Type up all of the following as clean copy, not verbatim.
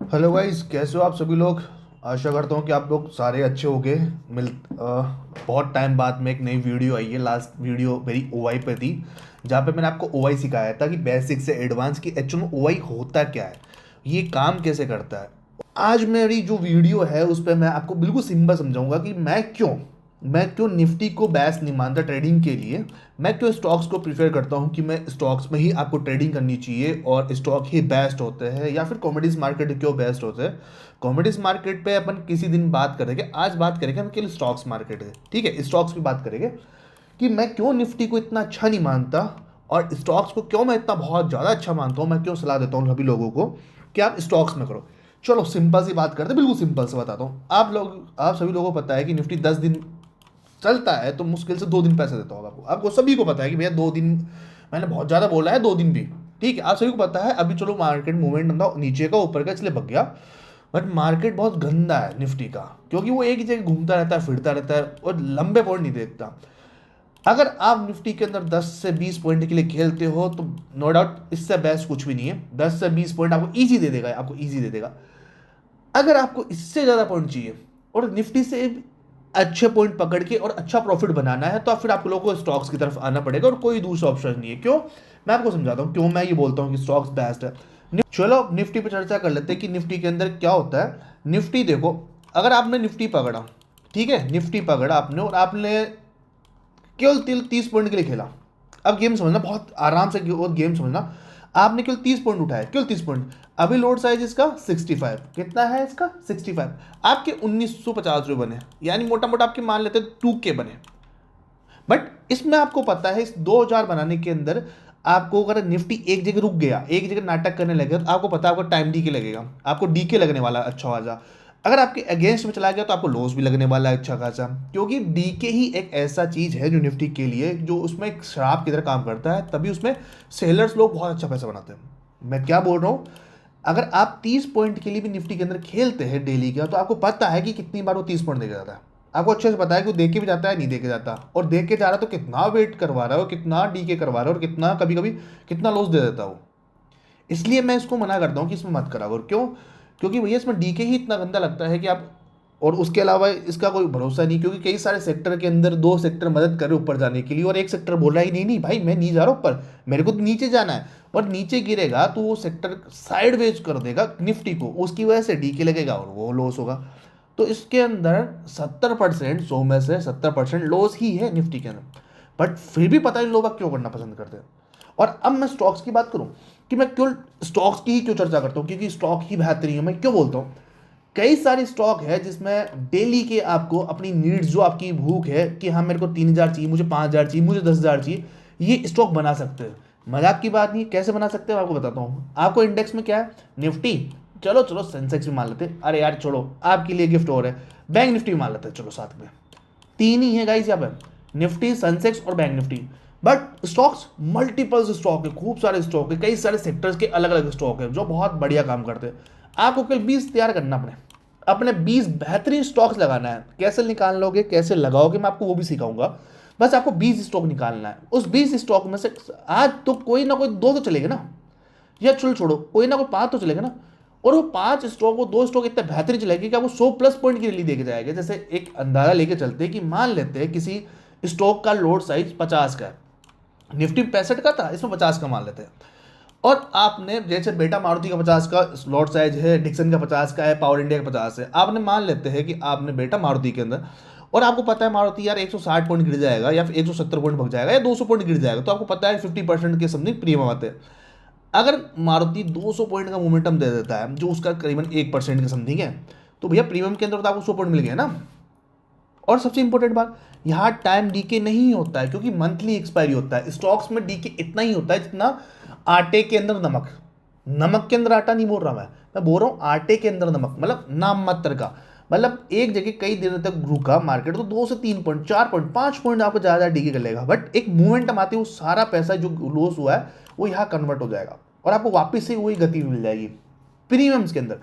Hello guys, कैसे हो आप सभी लोग। आशा करता हूँ कि आप लोग सारे अच्छे होंगे। बहुत टाइम बाद में एक नई वीडियो आई है। लास्ट वीडियो मेरी ओआई पे थी, जहाँ पे मैंने आपको ओआई सिखाया था कि बेसिक से एडवांस की एक्चुअल में ओआई होता क्या है, ये काम कैसे करता है। आज मेरी जो वीडियो है उस पर मैं आपको बिल्कुल सिंपल समझाऊंगा कि मैं क्यों निफ्टी को बेस्ट नहीं मानता ट्रेडिंग के लिए। मैं क्यों स्टॉक्स को प्रीफर करता हूँ कि मैं स्टॉक्स में ही आपको ट्रेडिंग करनी चाहिए और स्टॉक ही बेस्ट होते हैं, या फिर कॉमोडिटीज मार्केट क्यों बेस्ट होते हैं। कॉमोडिटीज मार्केट पे अपन किसी दिन बात करेंगे, आज बात करेंगे हम केवल स्टॉक्स मार्केट है, ठीक है। स्टॉक्स की बात करेंगे कि मैं क्यों निफ्टी को इतना अच्छा नहीं मानता और स्टॉक्स को क्यों मैं इतना बहुत ज़्यादा अच्छा मानता हूँ। मैं क्यों सलाह देता हूँ सभी लोगों को कि आप स्टॉक्स में करो। चलो सिंपल सी बात करते हैं, बिल्कुल सिंपल से बताता हूँ। आप सभी लोगों को पता है कि निफ्टी 10 दिन चलता है तो मुश्किल से 2 दिन पैसे देता होगा। आपको आपको सभी को पता है कि भैया 2 दिन, मैंने बहुत ज़्यादा बोला है 2 दिन भी, ठीक है। आप सभी को पता है। अभी चलो मार्केट मूवमेंट बंदा नीचे का ऊपर का इसलिए भग गया, बट मार्केट बहुत गंदा है निफ्टी का, क्योंकि वो एक ही जगह घूमता रहता है, फिरता रहता है और लंबे पॉइंट नहीं देखता। अगर आप निफ्टी के अंदर 10 से 20 पॉइंट के लिए खेलते हो तो नो डाउट इससे बेस्ट कुछ भी नहीं है। 10 से 20 पॉइंट आपको इजी दे देगा, आपको इजी दे देगा। अगर आपको इससे ज़्यादा पॉइंट चाहिए और निफ्टी से अच्छे पॉइंट पकड़ के और अच्छा प्रॉफिट बनाना है, तो आप फिर आप लोगों को स्टॉक्स की तरफ आना पड़ेगा और कोई दूसरा ऑप्शन नहीं है। क्यों? मैं आपको समझाता हूँ क्यों मैं ये बोलता हूँ कि स्टॉक्स बेस्ट है। चलो अब निफ्टी पे चर्चा कर लेते हैं कि निफ्टी के अंदर क्या होता है। निफ्टी देखो, अगर आपने निफ्टी पकड़ा, ठीक है, निफ्टी पकड़ा आपने और आपने केवल 30 पॉइंट के लिए खेला। अब गेम समझना, बहुत आराम से गेम समझना। आपने केवल 30 पॉइंट उठाए, केवल 30 पॉइंट। अभी लोड साइज इसका 65, कितना है इसका 65। आपके 1950 रुपये बने, यानी मोटा मोटा आपके मान लेते 2K बने। बट इसमें आपको पता है इस 2000 बनाने के अंदर आपको अगर निफ्टी एक जगह रुक गया, एक जगह नाटक करने लगे, तो आपको पता है आपको टाइम डीके लगेगा, आपको डीके लगने वाला अच्छा खासा। अगर आपके अगेंस्ट में चला गया तो आपको लॉस भी लगने वाला है अच्छा खासा, क्योंकि डीके ही एक ऐसा चीज है जो निफ्टी के लिए, जो उसमें एक शराब की तरह काम करता है, तभी उसमें सेलर्स लोग बहुत अच्छा पैसा बनाते हैं। मैं क्या बोल रहा हूँ, अगर आप 30 पॉइंट के लिए भी निफ्टी के अंदर खेलते हैं डेली का, तो आपको पता है कि कितनी बार वो 30 पॉइंट देके जाता है। आपको अच्छे से पता है कि वो देके भी जाता है, नहीं देके जाता, और देख के जा रहा है तो कितना वेट करवा रहा है और कितना डीके करवा रहा है और कितना कभी कभी कितना लॉस दे देता है वो। इसलिए मैं इसको मना करता हूँ कि इसमें मत करा। और क्यों? क्योंकि भैया इसमें डीके ही इतना गंदा लगता है कि आप, और उसके अलावा इसका कोई भरोसा नहीं, क्योंकि कई सारे सेक्टर के अंदर 2 सेक्टर मदद कर रहे ऊपर जाने के लिए और एक सेक्टर बोल रहा है नहीं नहीं भाई मैं नहीं जा रहा ऊपर, मेरे को तो नीचे जाना है। और नीचे गिरेगा तो वो सेक्टर साइडवेज कर देगा निफ्टी को, उसकी वजह से डीके लगेगा और वो लॉस होगा। तो इसके अंदर 70%, 100 में से 70% लॉस ही है निफ्टी के अंदर। बट फिर भी पता नहीं लोग अब क्यों करना पसंद करते हैं। और अब मैं स्टॉक्स की बात करूं कि मैं क्यों स्टॉक्स की ही क्यों चर्चा करता हूं, क्योंकि स्टॉक ही बेहतरीन है। मैं क्यों बोलता हूं, कई सारे स्टॉक है जिसमें डेली के आपको अपनी नीड्स, जो आपकी भूख है कि हाँ मेरे को 3000 चाहिए, मुझे 5000 चाहिए, मुझे 10,000 चाहिए, ये स्टॉक बना सकते हैं। मजाक की बात नहीं है, कैसे बना सकते हैं आपको बताता हूँ। आपको इंडेक्स में क्या है, निफ्टी, चलो चलो सेंसेक्स भी मान लेते हैं, अरे यार छोड़ो आपके लिए गिफ्ट और है, बैंक निफ्टी भी मान लेते हैं चलो साथ में। तीन ही है गाइस यहाँ पे, निफ्टी, सेंसेक्स और bank Nifty. But stocks multiples stock है, खूब सारे स्टॉक है, कई सारे सेक्टर्स के अलग अलग स्टॉक है जो बहुत बढ़िया काम करते हैं। आपको केवल 20 तैयार करना अपने अपने 20 बेहतरीन स्टॉक्स लगाना है। कैसे निकाल लोगे, कैसे लगाओगे, मैं आपको वो भी सिखाऊंगा। बस आपको 20 स्टॉक निकालना है, उस 20 स्टॉक में से आज तो कोई ना कोई दो तो चलेगा ना, या चल छोड़ो कोई ना कोई 5 तो चलेगा ना। और वो 5 स्टॉक, वो 2 स्टॉक इतने बेहतरीन चलेगी कि आपको 100+ पॉइंट की रैली देके जाएगा। जैसे एक अंदाजा लेके चलते हैं कि मान लेते हैं किसी स्टॉक का लोड साइज 50 का है, निफ्टी 65 का था, इसमें 50 का मान लेते हैं। और आपने जैसे बेटा मारुति का 50 का लॉट साइज है, डिक्सन का 50 का है, पावर इंडिया का 50 है, आपने मान लेते हैं कि आपने बेटा मारुति के अंदर, और आपको पता है मारुति यार 160 पॉइंट गिर जाएगा या फिर 170 पॉइंट भग जाएगा या 200 पॉइंट गिर जाएगा, तो आपको पता है 50% के समथिंग प्रीमियम आते हैं। अगर मारुति 200 पॉइंट का मोमेंटम दे देता है, जो उसका करीबन 1% के समथिंग है, तो भैया प्रीमियम के अंदर तो आपको 100 पॉइंट मिल गया ना। और सबसे इंपॉर्टेंट बात, यहाँ टाइम डीके नहीं होता है, क्योंकि मंथली एक्सपायरी होता है। स्टॉक्स में डीके इतना ही होता है जितना आटे के अंदर नमक, नमक के अंदर आटा नहीं बोल रहा मैं बोल रहा हूँ आटे के अंदर नमक, मतलब नाम मात्र का। मतलब एक जगह कई दिनों तक रुका मार्केट तो 2 से 3 पॉइंट, 4 पॉइंट, 5 पॉइंट आपको ज़्यादा डीके कर लेगा, बट एक मोमेंटम आती है वो सारा पैसा जो लॉस हुआ है वो यहाँ कन्वर्ट हो जाएगा और आपको वापस से वही गति मिल जाएगी प्रीमियम्स के अंदर।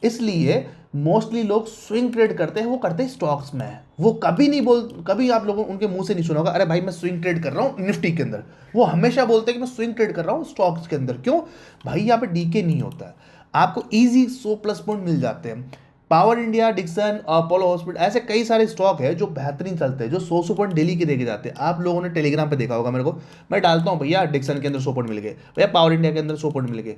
इसलिए मोस्टली लोग स्विंग ट्रेड करते हैं, वो करते हैं स्टॉक्स में। वो कभी नहीं बोल, कभी आप लोगों उनके मुंह से नहीं सुना होगा अरे भाई मैं स्विंग ट्रेड कर रहा हूँ निफ्टी के अंदर। वो हमेशा बोलते हैं कि मैं स्विंग ट्रेड कर रहा हूँ स्टॉक्स के अंदर। क्यों? भाई यहाँ पे डीके नहीं होता है। आपको इजी 100+ पॉइंट मिल जाते हैं। Power India, Dixon, Apollo hospital, ऐसे कई सारे स्टॉक है जो बेहतरीन चलते हैं, जो 100 पॉइंट डेली के देके जाते हैं। आप लोगों ने टेलीग्राम पे देखा होगा मेरे को, मैं डालता हूँ भैया डिक्सन के अंदर 100 पॉइंट मिल गए, भैया पावर इंडिया के अंदर 100 पॉइंट मिल गए।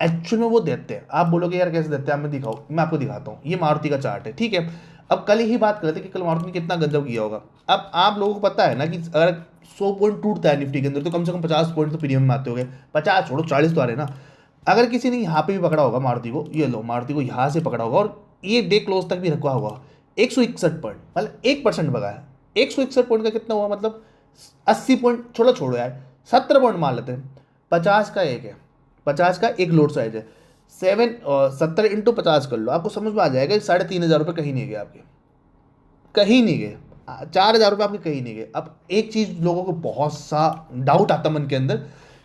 एक्चुअल में वो देते हैं। आप बोलोगे यार कैसे देते हैं, मैं आपको दिखाता हूँ। ये मारुति का चार्ट है, ठीक है। अब कल ही बात कर रहे थे कि कल मारुति ने कितना गंजब किया होगा। अब आप लोगों को पता है ना कि अगर 100 पॉइंट टूटता है निफ्टी के अंदर तो कम से कम 50 पॉइंट तो प्रीमियम में आते हो गए। 50 छोड़ो, 40 तो आ रहे ना। अगर किसी ने यहाँ पे भी पकड़ा होगा मारुति को, ये लो मारुति को यहाँ से पकड़ा होगा और ये डे क्लोज तक भी रखा होगा, 161 पॉइंट, मतलब 1% भगा है। 161 पॉइंट का कितना हुआ, मतलब 80 पॉइंट, छोड़ो छोड़ो यार, 70 पॉइंट मान लेते हैं। 50 का एक है, 50 का एक लोड साइज है, 70 × 50 कर लो, आपको समझ में आ जाएगा। 3,500 रुपये कहीं नहीं गए आपके, कहीं नहीं गए। 4,000 रुपये आपके कहीं नहीं गए। अब एक चीज़ लोगों को बहुत सा डाउट आता मन के अंदर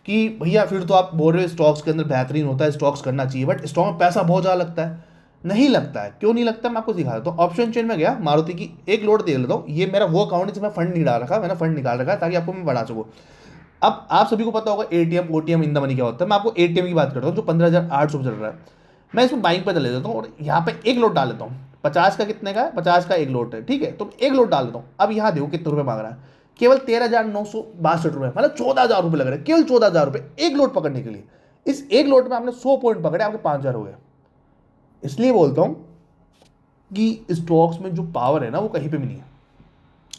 कि भैया फिर तो आप बोल रहे हो स्टॉक्स के अंदर बेहतरीन होता है, स्टॉक्स करना चाहिए, बट स्टॉक में पैसा बहुत ज़्यादा लगता है। नहीं लगता है, क्यों नहीं लगता, मैं आपको सिखा देता हूँ। ऑप्शन चेन में गया, मारुति की एक लोड दे लेता हूँ। ये मेरा वो अकाउंट है जिसमें फंड नहीं डाल रखा, मैंने फंड निकाल रखा है ताकि आपको मैं बढ़ा सकूँ। अब आप सभी को पता होगा ATM OTM in the money क्या होता है। मैं आपको एटीएम की बात करता हूँ जो 15,800 चल रहा है। मैं इसमें बाइंग पे चले जाता हूँ और यहाँ पे एक लोड डाल लेता हूँ। 50 का कितने का है, 50 का एक लोड है, ठीक है। तो एक लोड डाल देता हूँ। अब यहाँ देखो कितने रुपये मांग रहा है, केवल 13,962 रुपये, मतलब 14,000 रुपये लग रहे हैं, केवल 14,000 रुपये एक लोड पकड़ने के लिए। इस एक लोड में आपने 100 पॉइंट पकड़े, आपके 5,000 हो गए। इसलिए बोलता हूँ कि स्टॉक्स में जो पावर है ना वो कहीं पे भी नहीं है।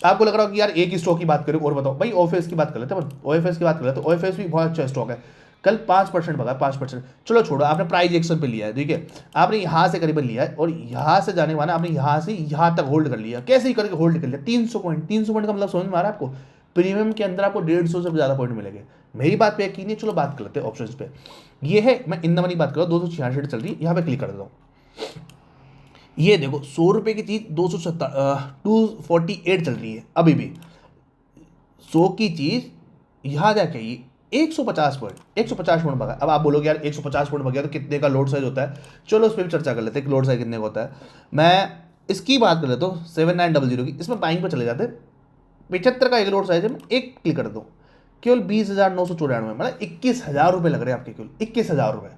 आपको लग रहा हो कि यार एक ही स्टॉक की बात करें और बताओ, भाई ओएफएस की बात कर लेते हैं। ओएफएस की बात कर लेते हैं, ओएफएस भी बहुत अच्छा स्टॉक है। कल 5% भगा, 5%। चलो छोड़ो, आपने प्राइस एक्शन पे लिया है, ठीक है। आपने यहाँ से करीबन लिया है और यहाँ से जाने वाला आपने यहाँ से यहाँ तक होल्ड कर लिया, कैसे ही करके होल्ड कर लिया। 300 पॉइंट, 300 पॉइंट का मतलब समझ में आ रहा है आपको। प्रीमियम के अंदर आपको 150 से ज़्यादा पॉइंट मिलेंगे। मेरी बात पे यकीन नहीं, चलो बात कर लेते हैं ऑप्शन पे। ये है, मैं इन मनी बात कर रहा हूँ, 266 चल रही है, यहाँ पे क्लिक कर देता हूँ। ये देखो 100 रुपये की चीज़ 248 चल रही है अभी भी। 100 की चीज़ यहाँ जाके ये 150 पॉइंट, 150 पॉइंट भगा। अब आप बोलोगे यार 150 पॉइंट भगा तो कितने का लोड साइज होता है। चलो उस पर भी चर्चा कर लेते हैं कि लोड साइज कितने का होता है। मैं इसकी बात कर लेता हूँ 7900 की। इसमें बाइंग पर चले जाते हैं। 75 का एक लोड साइज है, मैं एक क्लिक कर दूँ, केवल 20,994, मतलब 21,000 रुपये लग रहे हैं आपके, केवल 21,000 रुपये।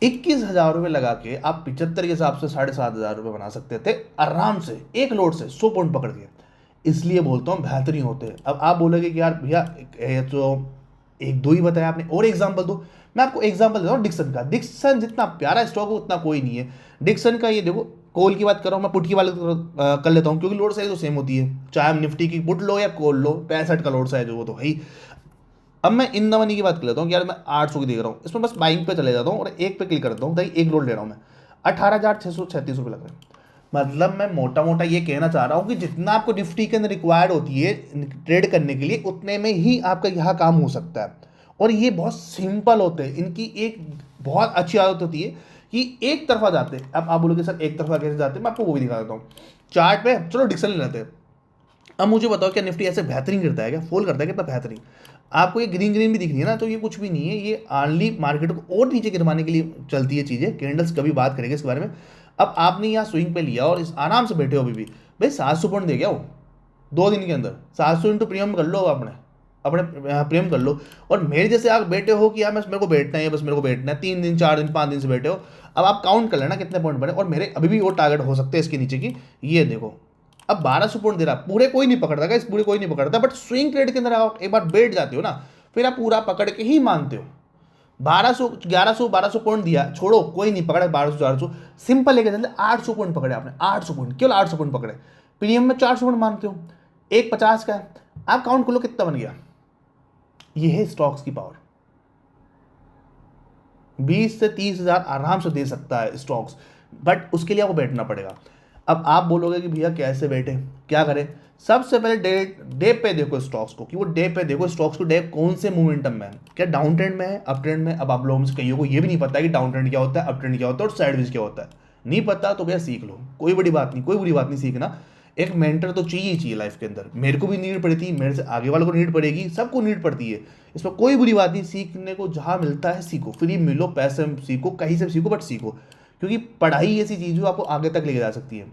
21,000 रुपये लगा के आप 75 के हिसाब से 7,500 रुपये बना सकते थे आराम से, एक लोड से 100 पॉइंट पकड़ के। इसलिए बोलता हूँ बेहतरीन होते हैं। अब आप बोलोगे कि यार भैया तो एक दो ही बताया आपने, और एग्जाम्पल दो। मैं आपको एग्जाम्पल देता हूँ डिक्सन का। डिक्सन जितना प्यारा स्टॉक है उतना कोई नहीं है। डिक्सन का ये देखो, कॉल की बात कर रहा हूँ मैं, पुट की बात कर लेता हूँ क्योंकि लोड साइज तो सेम होती है, चाहे आप निफ्टी की पुट लो या कॉल लो, 65 का लोड साइज हो वो तो है ही। अब मैं इन द मनी की बात कर लेता हूँ कि यार मैं 800 की देख रहा हूँ, इसमें बस बाइंग पे चले जाता हूँ और एक पे क्लिक करता हूँ, एक लोड ले रहा हूँ मैं, 18,636 रुपये लग रहे हैं। मतलब मैं मोटा मोटा ये कहना चाह रहा हूँ कि जितना आपको निफ्टी के अंदर रिक्वायर्ड होती है ट्रेड करने के लिए, उतने में ही आपका यहाँ काम हो सकता है। और ये बहुत सिंपल होते हैं। इनकी एक बहुत अच्छी आदत होती है कि एक तरफा जाते हैं। अब आप बोलोगे सर एक तरफा कैसे जाते हैं, मैं आपको वो भी दिखा देता हूँ चार्ट पे। चलो डिक्सन ले लेते हैं। अब मुझे बताओ क्या निफ्टी ऐसे बेहतरीन करता है क्या, फॉल करता है कितना बेहतरीन। आपको ये ग्रीन ग्रीन भी दिख रही है ना, तो ये कुछ भी नहीं है, ये ऑनली मार्केट को और नीचे गिरवाने के लिए चलती है चीज़ें। कैंडल्स कभी बात करेंगे इसके बारे में। अब आपने यहाँ स्विंग पे लिया और इस आराम से बैठे हो अभी भी, भाई 700 पॉइंट दे गया वो 2 दिन के अंदर। 700 इंटू प्रीमियम कर लो, अपने अपने प्रीमियम कर लो। और मेरे जैसे आप बैठे हो कि यार बस मेरे को बैठना है, बस मेरे को बैठना है, 3 दिन 4 दिन 5 दिन से बैठे हो। अब आप काउंट कर लेना कितने पॉइंट बने, और मेरे अभी भी वो टारगेट हो सकते हैं इसके नीचे की। ये देखो अब 1200 पॉइंट दे रहा, पूरे कोई नहीं पकड़ता इस, पूरे कोई नहीं पकड़ता, बट स्विंग ट्रेड के अंदर आप एक बार बैठ जाते हो ना, फिर आप पूरा पकड़ के ही मानते हो। 1200 1100 1200 पॉइंट दिया, छोड़ो कोई नहीं पकड़ा, 1200 400 सिंपल लेके चलते। 800 पॉइंट पकड़े आपने, 800 पॉइंट, केवल 800 पॉइंट पकड़े। प्रीमियम में 400 पॉइंट मानते हो, एक 50 का है, आप काउंट कर लो कितना बन गया। ये है स्टॉक्स की पावर। 20 से 30,000 आराम से दे सकता है स्टॉक्स, बट उसके लिए आपको बैठना पड़ेगा। अब आप बोलोगे कि भैया कैसे बैठे, क्या करें। सबसे पहले डे पे देखो स्टॉक्स को, कि वो डे पे देखो स्टॉक्स को, डे कौन से मोमेंटम में है, क्या डाउन ट्रेंड में है, अप ट्रेंड में। अब आप लोगों में से कईयों को ये भी नहीं पता है कि डाउन ट्रेंड क्या होता है, अप ट्रेंड क्या होता है और साइडवेज क्या होता है। नहीं पता तो भैया सीख लो, कोई बड़ी बात नहीं, कोई बुरी बात नहीं सीखना। एक मेंटर तो चाहिए ही चाहिए लाइफ के अंदर। मेरे को भी नीड पड़ी थी, मेरे से आगे वालों को नीड पड़ेगी, सबको नीड पड़ती है। इसमें कोई बुरी बात नहीं, सीखने को जहाँ मिलता है सीखो, फ्री मिलो पैसे सीखो, कहीं से सीखो, बट सीखो, क्योंकि पढ़ाई ऐसी चीज़ जो आपको आगे तक लेके जा सकती है।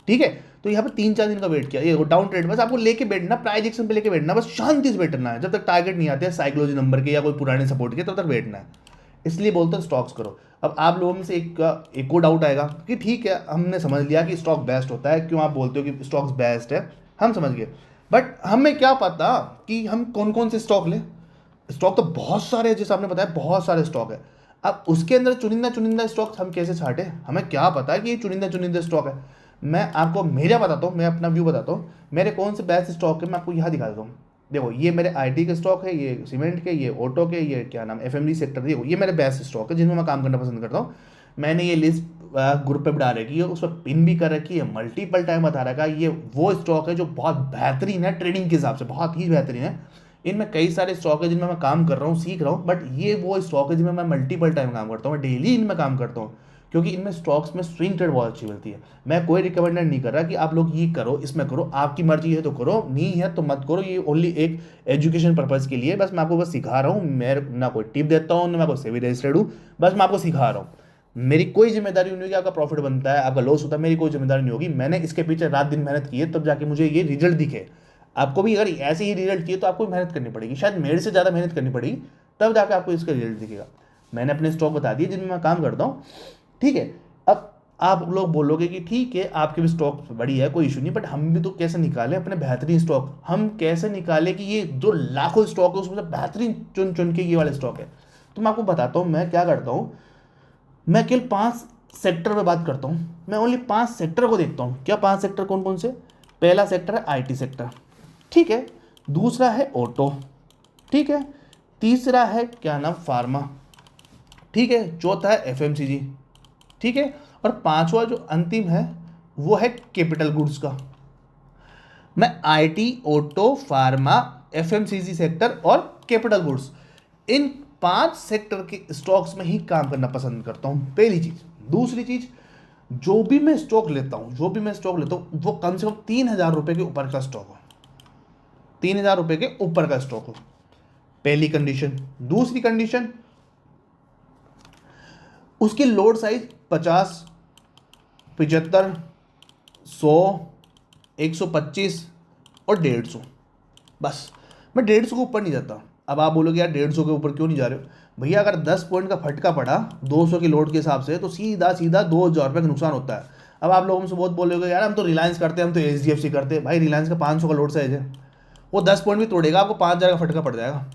ठीक है, तो यहाँ पर 3-4 दिन का वेट किया, ये डाउन ट्रेड बस आपको लेके बैठना, प्राइस एक्शन पे लेके बैठना, बस शांति से बैठना है। जब तक टारगेट नहीं आते हैं साइकोलॉजी नंबर के या कोई पुराने सपोर्ट के, तब तक बैठना है। इसलिए बोलते हैं स्टॉक्स करो। अब आप लोगों में से एक को डाउट आएगा कि ठीक है, हमने समझ लिया कि स्टॉक बेस्ट होता है, क्यों आप बोलते हो कि स्टॉक्स बेस्ट है, हम समझ गए, बट हमें क्या पता कि हम कौन कौन से स्टॉक लें। स्टॉक तो बहुत सारे हैं, जैसे आपने बताया बहुत सारे स्टॉक है। अब उसके अंदर चुनिंदा चुनिंदा स्टॉक हम कैसे छांटे, हमें क्या पता है कि ये चुनिंदा चुनिंदा स्टॉक है। मैं आपको मेरा बताता हूँ, मैं अपना व्यू बताता हूँ, मेरे कौन से बेस्ट स्टॉक है मैं आपको यहाँ दिखा देता हूँ। देखो ये मेरे आईटी के स्टॉक है, ये सीमेंट के, ये ऑटो के, ये क्या नाम एफएमजी सेक्टर, देखो ये मेरे बेस्ट स्टॉक है जिनमें मैं काम करना पसंद करता हूँ। मैंने ये लिस्ट ग्रुप पे बढ़ा रखी है, उस पर पिन भी कर रखी है, मल्टीपल टाइम बता रखा है। ये वो स्टॉक है जो बहुत बेहतरीन है, ट्रेडिंग के हिसाब से बहुत ही बेहतरीन है। इनमें कई सारे स्टॉक है जिनमें मैं काम कर रहा हूँ, सीख रहा हूँ, बट ये वो स्टॉक है जिनमें मैं मल्टीपल टाइम काम करता हूँ, मैं डेली इनमें काम करता हूँ, क्योंकि इनमें स्टॉक्स में स्विंग ट्रेड बहुत अच्छी मिलती है। मैं कोई रिकमेंडेड नहीं कर रहा कि आप लोग ये करो, इसमें करो, आपकी मर्जी है तो करो, नहीं है तो मत करो। ये ओनली एक एजुकेशन पर्पज़ के लिए, बस मैं आपको बस सिखा रहा हूँ। मैं ना कोई टिप देता हूँ, ना मैं कोई सेवी रजिस्टर्ड हूँ, बस मैं आपको सिखा रहा हूँ। मेरी कोई जिम्मेदारी नहीं होगी आपका प्रॉफिट बनता है, आपका लॉस होता है, मेरी कोई जिम्मेदारी नहीं होगी। मैंने इसके पीछे रात दिन मेहनत की है, तब जाके मुझे ये रिजल्ट दिखे। आपको भी अगर ऐसे ही रिजल्ट चाहिए तो आपको भी मेहनत करनी पड़ेगी, शायद मेरे से ज़्यादा मेहनत करनी पड़ेगी, तब जाकर आपको इसका रिजल्ट दिखेगा। मैंने अपने स्टॉक बता दिए जिनमें मैं काम करता हूँ, ठीक है। अब आप लोग बोलोगे कि ठीक है आपके भी स्टॉक बढ़िया है, कोई इशू नहीं, बट हम भी तो कैसे निकालें अपने बेहतरीन स्टॉक, हम कैसे निकालें कि ये जो लाखों स्टॉक है उसमें से बेहतरीन चुन चुन के ये वाले स्टॉक है। तो मैं आपको बताता हूँ मैं क्या करता हूँ। मैं केवल 5 सेक्टर पे बात करता हूँ, मैं ओनली 5 सेक्टर को देखता हूँ। क्या 5 सेक्टर कौन कौन से? पहला सेक्टर है आईटी सेक्टर, ठीक है। दूसरा है ऑटो, ठीक है। तीसरा है क्या नाम फार्मा, ठीक है। चौथा है एफएमसीजी, ठीक है। और पांचवा जो अंतिम है वो है कैपिटल गुड्स का। मैं IT, auto, pharma, FMCG sector और कैपिटल गुड्स, इन 5 सेक्टर के स्टॉक्स में ही काम करना पसंद करता हूं, पहली चीज। दूसरी चीज, जो भी मैं स्टॉक लेता हूं वो कम से कम 3,000 रुपए के ऊपर का स्टॉक हो, 3,000 रुपए के ऊपर का स्टॉक हो, पहली कंडीशन। दूसरी कंडीशन, उसकी लोड साइज 50, 75, 100, 125 और 150, बस। मैं 150 के ऊपर नहीं जाता। अब आप बोलोगे यार 150 के ऊपर क्यों नहीं जा रहे हो? भैया अगर 10 पॉइंट का फटका पड़ा 200 की लोड के हिसाब से, तो सीधा सीधा 2,000 रुपये का नुकसान होता है। अब आप लोगों से बहुत बोलोगे यार हम तो रिलायंस करते हैं, हम तो एचडीएफसी करते हैं। भाई रिलायंस का 500 का लोड साइज है, वो 10 पॉइंट भी तोड़ेगा, आपको 5,000 का फटका पड़ जाएगा।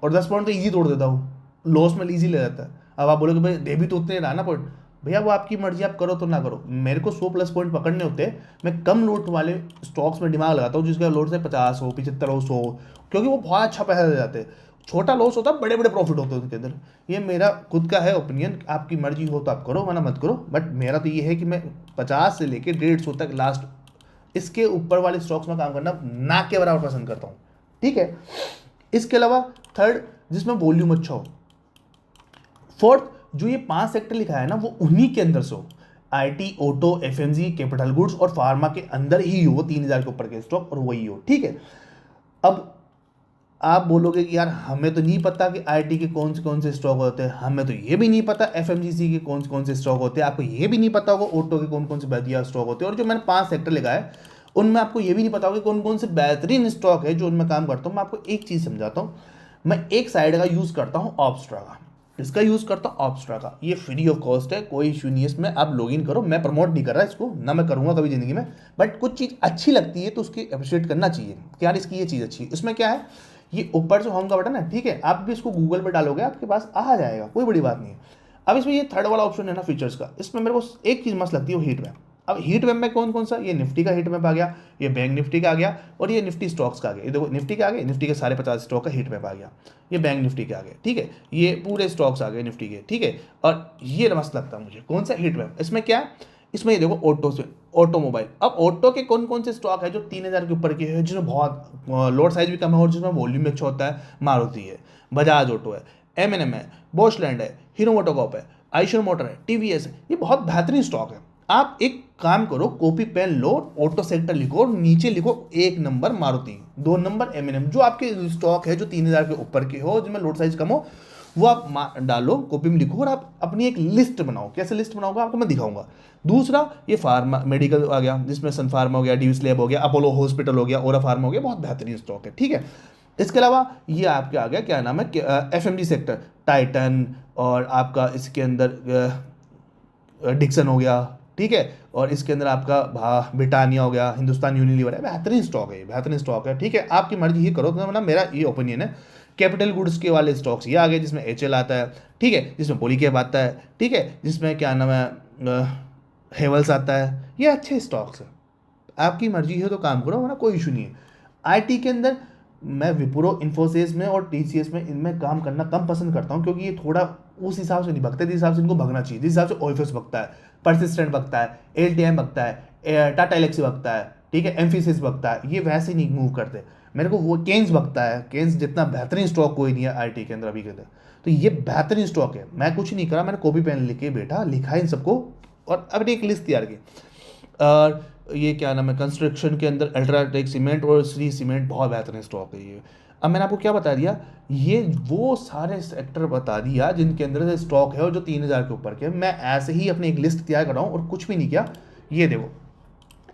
और 10 पॉइंट तो ईजी तोड़ देता हूँ, लॉस में ईजी ले जाता है। अब आप बोलोगे भाई दे भी तो उतने रहा ना पॉइंट, भैया वो आपकी मर्जी, आप करो तो ना करो। मेरे को 100+ पॉइंट पकड़ने होते हैं, मैं कम लोड वाले स्टॉक्स में दिमाग लगाता हूँ जिसका लोड से 50 हो, 75 हो, 100, क्योंकि वो बहुत अच्छा पैसा दे जाते हैं। छोटा लॉस होता है, बड़े बड़े प्रॉफिट होते हैं उनके अंदर। ये मेरा खुद का है ओपिनियन, आपकी मर्जी हो तो आप करो वरना मत करो, बट मेरा तो ये है कि मैं 50 से लेके 150 तक लास्ट, इसके ऊपर वाले स्टॉक्स में काम करना ना के बराबर पसंद करता हूँ, ठीक है। इसके अलावा थर्ड, जिसमें वॉल्यूम अच्छा हो। फोर्थ, जो ये 5 सेक्टर लिखा है ना वो उन्हीं के अंदर से हो, IT, auto, FMG, capital goods और फार्मा के अंदर ही हो, 3,000 के ऊपर के स्टॉक और वही हो, ठीक है। अब आप बोलोगे कि यार हमें तो नहीं पता कि आईटी के कौन से स्टॉक होते हैं, हमें तो ये भी नहीं पता एफएमजीसी के कौन से स्टॉक होते हैं, आपको ये भी नहीं पता होगा ऑटो के कौन से बढ़िया स्टॉक होते हैं। और जो मैंने 5 सेक्टर लिखा है उनमें आपको ये भी नहीं पता होगा कौन से बेहतरीन स्टॉक है जो उनमें काम करता हूँ। मैं आपको एक चीज़ समझाता हूँ। मैं एक साइड का यूज़ करता हूँ ऑप्स्ट्रा का, इसका यूज़ करता हूँ ऑप्स्ट्रा का, ये फ्री ऑफ कॉस्ट है, कोई इशू नहीं है इसमें, आप लॉगिन करो। मैं प्रमोट नहीं कर रहा इसको, ना मैं करूँगा कभी ज़िंदगी में, बट कुछ चीज़ अच्छी लगती है तो उसकी अप्रिशिएट करना चाहिए कि यार इसकी ये चीज़ अच्छी है। इसमें क्या है, ये ऊपर जो होम का बटन है, ठीक है, आप भी इसको गूगल पे डालोगे आपके पास आ जाएगा, कोई बड़ी बात नहीं है। अब इसमें ये थर्ड वाला ऑप्शन है ना फीचर्स का, इसमें मेरे को एक चीज़ मस्त लगती है वो हीट मैप। अब हीट मैप में कौन सा, ये निफ्टी का हीट मैप आ गया, ये बैंक निफ्टी का आ गया और ये निफ्टी स्टॉक्स का आ गया। ये देखो निफ्टी के आ गए, निफ्टी के सारे 50 स्टॉक का हीट मैप आ गया, ये बैंक निफ्टी के आ गए, ठीक है, ये पूरे स्टॉक्स आ गए निफ्टी के, ठीक है। और ये मस्त लगता है मुझे कौन सा हीट मैप। इसमें क्या है, इसमें ये देखो ऑटो से ऑटोमोबाइल। अब ऑटो के कौन से स्टॉक है जो 3,000 के ऊपर के हैं, जिसमें बहुत लोड साइज भी कम है और जिसमें वॉल्यूम भी अच्छा होता है? मारुति है, बजाज ऑटो है, एम है, बोशलैंड है, हीरो मोटोकॉप है, आइशर मोटर है, टीवीएस है। ये बहुत बेहतरीन स्टॉक है। आप एक काम करो, कॉपी पेन लो, ऑटो सेक्टर लिखो और नीचे लिखो 1 नंबर मारुति, 2 नंबर एम, जो आपके स्टॉक है जो 3,000 के ऊपर के हो, जिसमें लोड साइज कम हो, वो आप डालो, कॉपी में लिखो और आप अपनी एक लिस्ट बनाओ। कैसे लिस्ट बनाओगे आपको मैं दिखाऊंगा। दूसरा, ये फार्मा मेडिकल आ गया, जिसमें सन फार्मा हो गया, डीवीस लैब हो गया, अपोलो हॉस्पिटल हो गया, ओरा फार्मा हो गया, बहुत बेहतरीन स्टॉक है, ठीक है। इसके अलावा ये आपके आ गया क्या नाम है, एफएमजी सेक्टर, टाइटन, और आपका इसके अंदर डिक्सन हो गया, ठीक है, और इसके अंदर आपका ब्रिटानिया हो गया, हिंदुस्तान यूनिलीवर है, बेहतरीन स्टॉक है, बेहतरीन स्टॉक है, ठीक है, आपकी मर्जी ही करो, तो मतलब मेरा ये ओपिनियन है। कैपिटल गुड्स के वाले स्टॉक्स ये आ गए, जिसमें एचएल आता है, ठीक है, जिसमें पॉलीकैब आता है, ठीक है, जिसमें क्या नाम है, हेवल्स आता है, ये अच्छे स्टॉक्स हैं। आपकी मर्जी है तो काम करो, वरना कोई इशू नहीं है। आईटी के अंदर मैं विप्रो, इन्फोसिस में और टीसीएस में, इनमें काम करना कम पसंद करता हूँ, क्योंकि ये थोड़ा उस हिसाब से नहीं भगते जिस हिसाब से इनको भगना चाहिए, जिस हिसाब से ओएफएस भगता है, परसिस्टेंट भगता है, एलटीएम भगता है, टाटा एलेक्सी भगता है, ठीक है, एम्फिसिस भगता है, ये वैसे नहीं मूव करते। मेरे को वो केन्स भगता है, केन्स जितना बेहतरीन स्टॉक कोई नहीं है आईटी के अंदर अभी के अंदर, तो ये बेहतरीन स्टॉक है। मैं कुछ नहीं करा, मैंने कॉपी पेन लेके बैठा, लिखा है इन सबको, और अब एक लिस्ट तैयार की। और ये क्या नाम है, कंस्ट्रक्शन के अंदर अल्ट्राटेक सीमेंट और श्री सीमेंट बहुत बेहतरीन स्टॉक है ये। अब मैंने आपको क्या बता दिया, ये वो सारे सेक्टर बता दिया जिनके अंदर से स्टॉक है और जो 3000 के ऊपर के। मैं ऐसे ही अपनी एक लिस्ट तैयार कर रहा हूँ और कुछ भी नहीं किया। ये देखो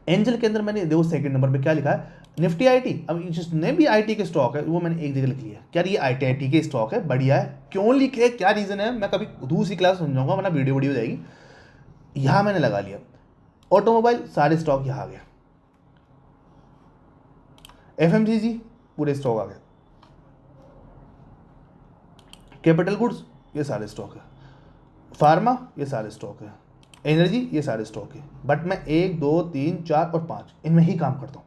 एंजल के अंदर मैंने देखो सेकंड नंबर पे क्या लिखा है, निफ्टी आईटी। अब जिसने भी आईटी के स्टॉक है वो मैंने एक जगह लिख लिया, क्या ये आईटी के स्टॉक है, बढ़िया है। क्यों लिखे, क्या रीज़न है, मैं कभी दूसरी क्लास समझाऊंगा, वरना वीडियो वीडियो जाएगी। यहाँ मैंने लगा लिया। ऑटोमोबाइल सारे स्टॉक यहाँ आ गए, एफएमसीजी पूरे स्टॉक आ गए, कैपिटल गुड्स ये सारे स्टॉक है, फार्मा ये सारे स्टॉक है, एनर्जी ये सारे स्टॉक है। बट मैं 1 2 3 4 और 5 इनमें ही काम करता हूँ।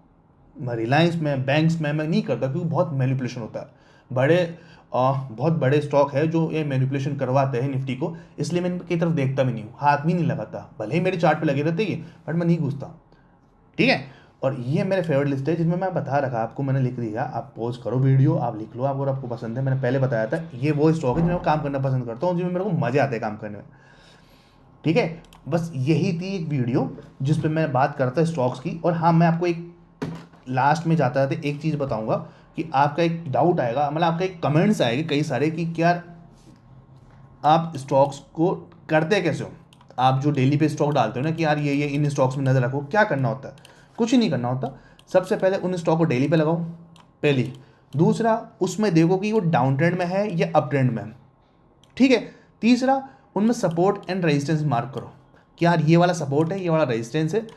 मैं रिलायंस में, बैंक्स में मैं नहीं करता, क्योंकि बहुत मैनिपुलेशन होता है। बहुत बड़े स्टॉक है जो ये मैनिपुलेशन करवाते हैं निफ्टी को, इसलिए मैं इनकी तरफ देखता भी नहीं हूँ, हाथ भी नहीं लगाता। भले ही मेरे चार्ट पे लगे रहते ही, बट मैं नहीं घुसता, ठीक है। और ये मेरे फेवरेट लिस्ट है, जिसमें मैं बता रखा आपको, मैंने लिख दिया, आप पॉज करो वीडियो, आप लिख लो, आप अगर आपको पसंद है। मैंने पहले बताया था ये वो स्टॉक है जिनमें मैं काम करना पसंद करता हूँ, जिनमें मेरे को मजे आते हैं काम करने में, ठीक है। बस यही थी एक वीडियो जिस पे मैं बात करता स्टॉक्स की। और हाँ, मैं आपको एक लास्ट में जाता जाते एक चीज़ बताऊंगा कि आपका एक डाउट आएगा, मतलब आपका एक कमेंट्स आएंगे कई सारे कि क्या आप स्टॉक्स को करते कैसे हो। आप जो डेली पे स्टॉक डालते हो ना कि यार ये इन स्टॉक्स में नज़र रखो, क्या करना होता है, कुछ ही नहीं करना होता। सबसे पहले उन स्टॉक को डेली पे लगाओ, पहली। दूसरा, उसमें देखो कि वो डाउन ट्रेंड में है या अप ट्रेंड में है, ठीक है। तीसरा, उनमें सपोर्ट एंड रेजिस्टेंस मार्क करो कि यार ये वाला सपोर्ट है, ये वाला रेजिस्टेंस है।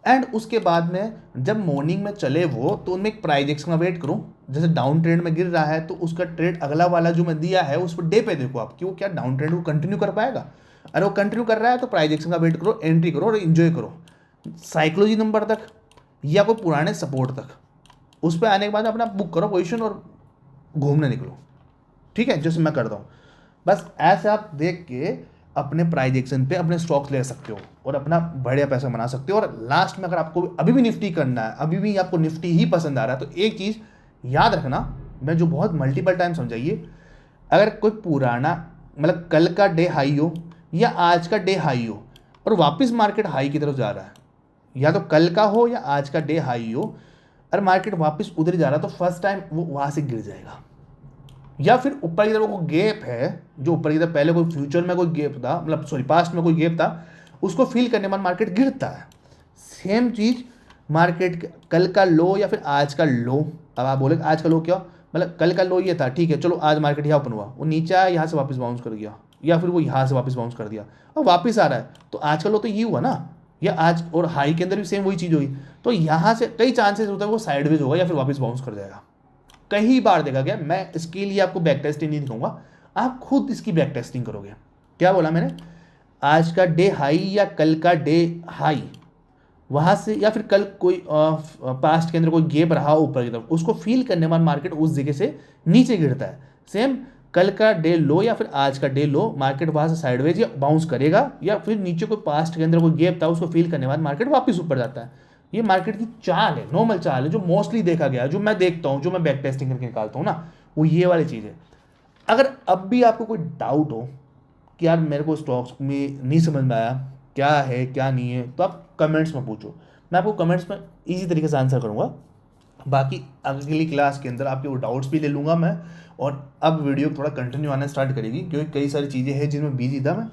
एंड उसके बाद में जब मॉर्निंग में चले वो, तो उनमें एक प्राइस एक्शन का वेट करो। जैसे डाउन ट्रेंड में गिर रहा है तो उसका ट्रेड अगला वाला जो मैं दिया है उस पर डे पे देखो आप कि वो क्या डाउन ट्रेंड को कंटिन्यू कर पाएगा। अरे वो कंटिन्यू कर रहा है तो प्राइस एक्शन का वेट करो, एंट्री करो और इन्जॉय करो साइकोलॉजी नंबर तक या कोई पुराने सपोर्ट तक। उस पर आने के बाद अपना बुक करो पोजिशन और घूमने निकलो, ठीक है, जैसे मैं करता हूँ। बस ऐसे आप देख के अपने प्राइस एक्शन पे अपने स्टॉक्स ले सकते हो और अपना बढ़िया पैसा बना सकते हो। और लास्ट में अगर आपको अभी भी निफ्टी करना है, अभी भी आपको निफ्टी ही पसंद आ रहा है, तो एक चीज़ याद रखना, मैं जो बहुत मल्टीपल टाइम समझाइए, अगर कोई पुराना मतलब कल का डे हाई हो या आज का डे हाई हो और वापस मार्केट हाई की तरफ जा रहा है, या तो कल का हो या आज का डे हाई हो, और मार्केट वापस उधर जा रहा है, तो फर्स्ट टाइम वो वहाँ से गिर जाएगा। या फिर ऊपर की तरफ कोई गैप है, जो ऊपर की तरफ पहले कोई फ्यूचर में कोई गैप था, मतलब सॉरी पास्ट में कोई गैप था, उसको फील करने के बाद मार्केट गिरता है। सेम चीज़ मार्केट कल का लो या फिर आज का लो। अब आप बोले आज का लो क्या, मतलब कल का लो ये था, ठीक है, चलो आज मार्केट यहाँ ओपन हुआ, वो नीचे आया, यहाँ से वापस बाउंस कर गया, या फिर वो यहाँ से वापस बाउंस कर दिया और वापस आ रहा है, तो आज का लो तो ये हुआ ना। या आज और हाई के अंदर भी सेम वही चीज़ हुई, तो यहाँ से कई चांसेस होता है वो साइडवेज होगा या फिर वापस बाउंस कर जाएगा। कई बार देखा गया। मैं इसके लिए आपको बैक टेस्टिंग नहीं दिखाऊंगा, आप खुद इसकी बैक टेस्टिंग करोगे। क्या बोला मैंने, आज का डे हाई या कल का डे हाई, वहाँ से या फिर कल कोई पास्ट के अंदर कोई गैप रहा ऊपर की तरफ, उसको फील करने के बाद मार्केट उस जगह से नीचे गिरता है। सेम कल का डे लो या फिर आज का डे लो, मार्केट वहाँ से साइडवेज या बाउंस करेगा, या फिर नीचे कोई पास्ट के अंदर कोई गैप था उसको फील करने के बाद मार्केट वापस ऊपर जाता है। ये मार्केट की चाल है, नॉर्मल चाल है, जो मोस्टली देखा गया है, जो मैं देखता हूँ, जो मैं बैक टेस्टिंग करके निकालता हूँ ना, वो ये वाली चीज़ है। अगर अब भी आपको कोई डाउट हो कि यार मेरे को स्टॉक्स में नहीं समझ में आया, क्या है क्या नहीं है, तो आप कमेंट्स में पूछो, मैं आपको कमेंट्स में ईजी तरीके से आंसर करूँगा। बाकी अगली क्लास के अंदर आपके वो डाउट्स भी ले लूँगा मैं। और अब वीडियो थोड़ा कंटिन्यू आना स्टार्ट करेगी, क्योंकि कई सारी चीज़ें हैं जिनमें बिजी था मैं।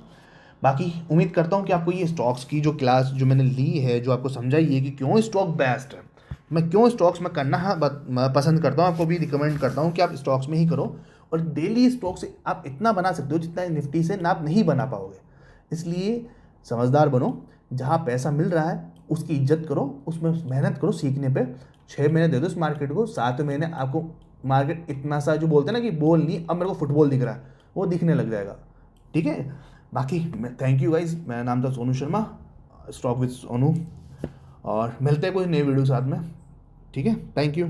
बाकी उम्मीद करता हूँ कि आपको ये स्टॉक्स की जो क्लास जो मैंने ली है, जो आपको समझाई है कि क्यों स्टॉक बेस्ट है, मैं क्यों स्टॉक्स में करना मैं पसंद करता हूँ, आपको भी रिकमेंड करता हूँ कि आप स्टॉक्स में ही करो। और डेली स्टॉक से आप इतना बना सकते हो जितना निफ्टी से ना आप नहीं बना पाओगे। इसलिए समझदार बनो, जहाँ पैसा मिल रहा है उसकी इज्जत करो, उसमें मेहनत करो सीखने पे। 6 महीने दे दो इस मार्केट को, 7वें महीने आपको मार्केट इतना सा जो बोलते हैं ना कि बॉल नहीं, अब मेरे को फुटबॉल दिख रहा है, वो दिखने लग जाएगा। ठीक है, बाकी मैं थैंक यू गाइज, मेरा नाम था सोनू शर्मा, स्टॉक विद सोनू, और मिलते हैं कोई नई वीडियो साथ में। ठीक है, थैंक यू।